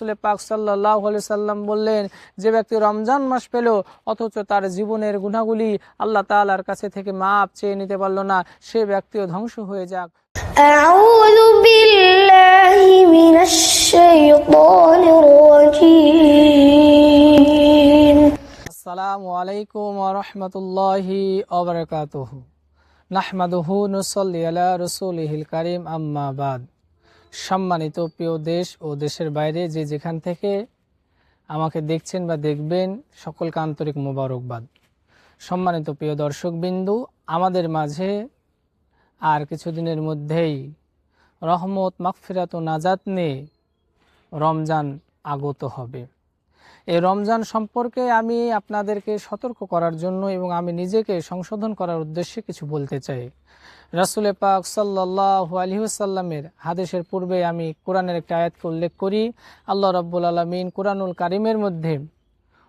রাসূল পাক সাল্লাল্লাহু আলাইহি সাল্লাম বললেন, যে ব্যক্তি রমজান মাস পেল অথচ তার জীবনের গুনাহগুলি আল্লাহ তাআলার কাছে থেকে মাপ চেয়ে নিতে পারল না, সে ব্যক্তিও ধ্বংস হয়ে যাক। আউযু বিল্লাহি মিনাশ শাইতানির রাজীম। আসসালামু আলাইকুম ওয়া রাহমাতুল্লাহি ওয়া বারাকাতুহু। নাহমাদুহু নুসাল্লি আলা রাসূলিহিল কারীম, আম্মা বাদ। সম্মানিত প্রিয় দেশ ও দেশের বাইরে যে যেখান থেকে আমাকে দেখছেন বা দেখবেন, সকলকে আন্তরিক মোবারকবাদ। সম্মানিত প্রিয় দর্শকবিন্দু, আমাদের মাঝে আর কিছুদিনের মধ্যেই রহমত, মাগফিরাত ও নাজাত নিয়ে রমজান আগত হবে। এই রমজান সম্পর্কে আমি আপনাদেরকে সতর্ক করার জন্য এবং আমি নিজেকে সংশোধন করার উদ্দেশ্যে কিছু বলতে চাই। রাসূল পাক সাল্লাল্লাহু আলাইহি ওয়াসাল্লামের হাদিসের পূর্বে আমি কোরআনের একটা আয়াতকে উল্লেখ করি। আল্লাহ রাব্বুল আলামিন কোরআনুল কারীমের মধ্যে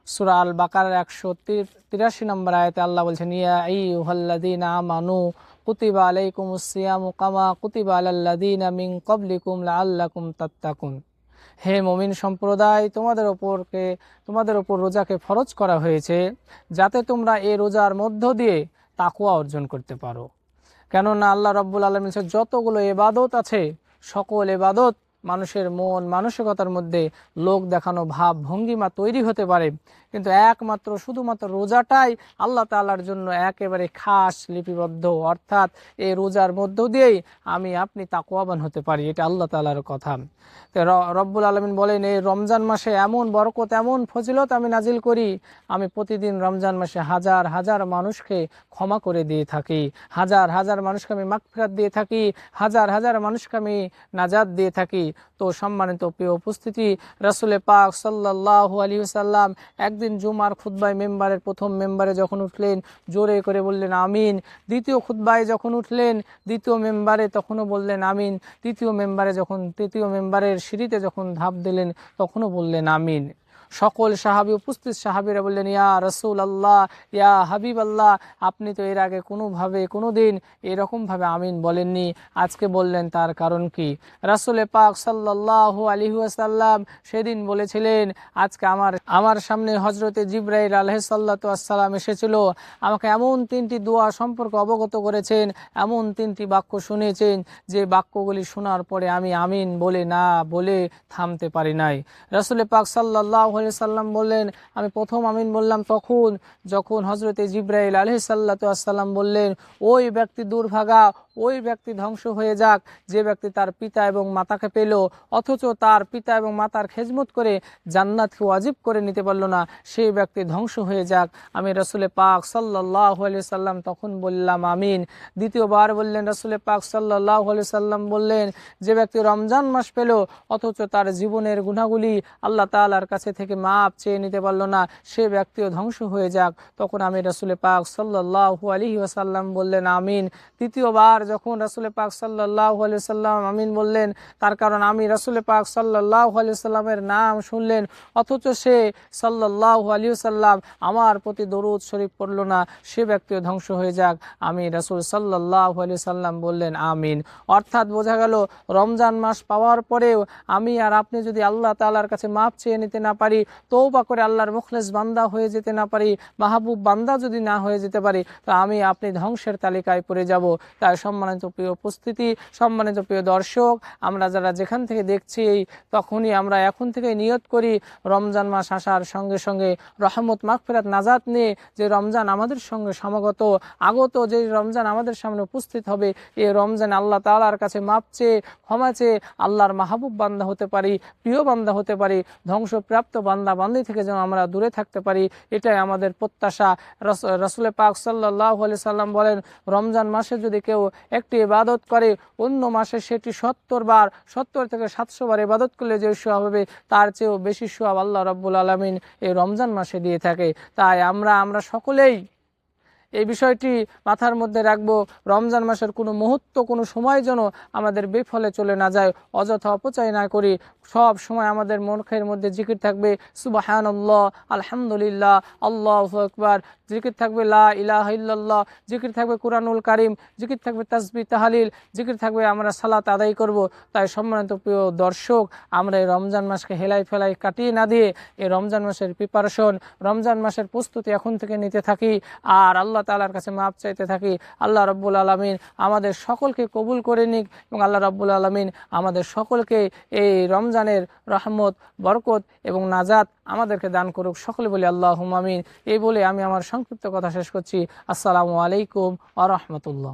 সূরা আল বাকারার 183 নম্বর আয়াতে আল্লাহ বলছেন, ইয়া আইয়ুহাল্লাযীনা আমানু কুতিবা আলাইকুমুস সিয়ামু কামা কুতিবা আলাল্লাযীনা মিন ক্বাবলিকুম লাআল্লাকুম তাত্তাকুন। হে মুমিন সম্প্রদায়, তোমাদের ওপর রোজাকে ফরজ করা হয়েছে যাতে তোমরা এই রোজার মধ্য দিয়ে তাকওয়া অর্জন করতে পারো। কেননা আল্লাহ রাব্বুল আলামিন যতগুলো ইবাদত আছে, সকল ইবাদত মানুষের মন মানসিকতার মধ্যে লোক দেখানো ভাব ভঙ্গিমা তৈরি হতে পারে, কিন্তু একমাত্র শুধুমাত্র রোজাটাই আল্লাহ তাআলার জন্য একেবারে খাস লিপিবদ্ধ। অর্থাৎ এই রোজার মধ্য দিয়েই আপনি তাকওয়াবান হতে পারি, এটা আল্লাহ তাআলার কথা। তো রব্বুল আলামিন বলেন, এই রমজান মাসে এমন বরকত, এমন ফজিলত আমি নাজিল করি, আমি প্রতিদিন রমজান মাসে হাজার হাজার মানুষকে ক্ষমা করে দিয়ে থাকি, হাজার হাজার মানুষকে আমি মাগফিরাত দিয়ে থাকি, হাজার হাজার মানুষকে আমি নাজাত দিয়ে থাকি। তো সম্মানিত প্রিয় উপস্থিতি, রাসূল পাক সাল্লাল্লাহু আলাইহি ওয়াসাল্লাম একদিন জুমার খুতবায় মেম্বারের প্রথম মেম্বারে যখন উঠলেন, জোরে করে বললেন আমিন। দ্বিতীয় খুতবায় যখন উঠলেন দ্বিতীয় মেম্বারে, তখনও বললেন আমিন। তৃতীয় মেম্বারের সিঁড়িতে যখন ধাপ দিলেন তখনও বললেন আমিন। সকল সাহাবী, উপস্থিত সাহাবীরা বললেন, ইয়া রাসূলুল্লাহ, ইয়া হাবিবাল্লাহ, আপনি তো এর আগে কোনোদিন এরকমভাবে আমিন বলেননি, আজকে বললেন, তার কারণ কি? রাসূল পাক সাল্লাল্লাহু আলাইহি ওয়াসাল্লাম সেদিন বলেছিলেন, আজকে আমার সামনে হযরতে জিবরাইল আলাইহিস সাল্লাতু ওয়াসসালাম এসেছিল, আমাকে এমন 3টি দোয়া সম্পর্কে অবগত করেছেন, এমন 3টি বাক্য শুনেছেন, যে বাক্যগুলি শোনার পরে আমি আমিন বলে থামতে পারি নাই। রাসূল পাক সাল্লাল্লাহু আলাইহি সাল্লাম বললেন, আমি প্রথম আমিন বললাম যখন হযরতে জিবরাইল আলাইহিস সাল্লাতু ওয়াসসালাম বললেন, ওই ব্যক্তি দুর্ভাগা, ওই ব্যক্তি ধ্বংস হয়ে যাক যে ব্যক্তি তার পিতা এবং মাতাকে পেল অথচ তার পিতা এবং মাতার খেজমত করে জান্নাতকে ওয়াজিব করে নিতে পারল না, সেই ব্যক্তি ধ্বংস হয়ে যাক। আমি রাসূল পাক সাল্লাল্লাহু আলাইহি সাল্লাম তখন বললাম আমিন। দ্বিতীয়বার বললেন, রাসূল পাক সাল্লাল্লাহু আলাইহি সাল্লাম বললেন, যে ব্যক্তি রমজান মাস পেল অথচ তার জীবনের গুনাহগুলি আল্লাহ তাআলার কাছে থেকে মাপ চেয়ে নিতে পারল না, সে ব্যক্তিও ধ্বংস হয়ে যাক। তখন আমি রাসূল পাক সাল্লাল্লাহু আলাইহি ওয়াসাল্লাম বললেন আমিন। তৃতীয়বার যখন রাসূল পাক সাল্লাল্লাহু আলাইহি সাল্লাম আমিন বললেন, তার কারণ আমি রাসূল পাক সাল্লাল্লাহু আলাইহি সাল্লামের নাম শুনলেন অথচ সে সাল্লাল্লাহু আলাইহি সাল্লাম আমার প্রতি দরুদ শরীফ পড়ল না, সে ব্যক্তিও ধ্বংস হয়ে যাক। আমি রাসূল সাল্লাল্লাহু আলাইহি সাল্লাম বললেন আমিন। অর্থাৎ বোঝা গেল, রমজান মাস পাওয়ার পরেও আমি আর আপনি যদি আল্লাহ তাআলার কাছে মাপ চেয়ে নিতে না পারি, তওবা করে আল্লাহর মুখলেস বান্দা হয়ে যেতে না পারি, মাহবুব বান্দা যদি না হয়ে যেতে পারি, তো আপনি ধ্বংসের তালিকায় পড়ে যাব। তাই সম্মানিত প্রিয় উপস্থিতি, সম্মানিত প্রিয় দর্শক, আমরা যারা যেখান থেকে দেখছি তখনই আমরা এখন থেকে নিয়ত করি, রমজান মাস আসার সঙ্গে সঙ্গে রহমত, মাগফিরাত, নাজাত নিয়ে যে রমজান আমাদের সঙ্গে আগত যে রমজান আমাদের সামনে উপস্থিত হবে, এই রমজান আল্লাহ তাআলার কাছে মাপ চেয়ে, ক্ষমা চেয়ে আল্লাহর মাহবুব বান্দা হতে পারি, প্রিয় বান্দা হতে পারি, ধ্বংসপ্রাপ্ত বান্দা বান্দি থেকে যেন আমরা দূরে থাকতে পারি, এটাই আমাদের প্রত্যাশা। রাসূল পাক সাল্লাল্লাহু আলাইহি সাল্লাম বলেন, রমজান মাসে যদি কেউ একটি ইবাদত করে, অন্য মাসে সেটি 70 থেকে 700 বার ইবাদত করলে যে সওয়াব হবে, তার চেয়েও বেশি সওয়াব আল্লাহ রাব্বুল আলামিন এই রমজান মাসে দিয়ে থাকে। তাই আমরা সকলেই এই বিষয়টি মাথার মধ্যে রাখবো, রমজান মাসের কোনো মুহূর্ত, কোনো সময় যেন আমাদের বেফলে চলে না যায়, অযথা অপচয় না করি, সব সময় আমাদের মুখের মধ্যে জিকির থাকবে সুবহানাল্লাহ, আলহামদুলিল্লাহ, আল্লাহু আকবার, জিকির থাকবে লা ইলাহা ইল্লাল্লাহ, জিকির থাকবে কুরআনুল কারীম, জিকির থাকবে তাসবিহ তাহলিল, জিকির থাকবে আমরা সালাত আদায় করব। তাই সম্মানিত প্রিয় দর্শক, আমরা এই রমজান মাসকে হেলাই ফেলাই কাটিয়ে না দিয়ে এই রমজান মাসের প্রিপারেশন, রমজান মাসের প্রস্তুতি এখন থেকে নিতে থাকি আর আল্লাহ তাআলার কাছে মাপ চাইতে থাকি। আল্লাহ রাব্বুল আলামিন আমাদের সকলকে কবুল করে নিক এবং আল্লাহ রাব্বুল আলামিন আমাদের সকলকে এই রমজানের রহমত, বরকত এবং নাজাত আমাদেরকে দান করুক। সকলে বলি আল্লাহুম্মা আমিন। এই বলে আমি আমার সংক্ষিপ্ত কথা শেষ করছি। আসসালামু আলাইকুম ওয়া রাহমাতুল্লাহ।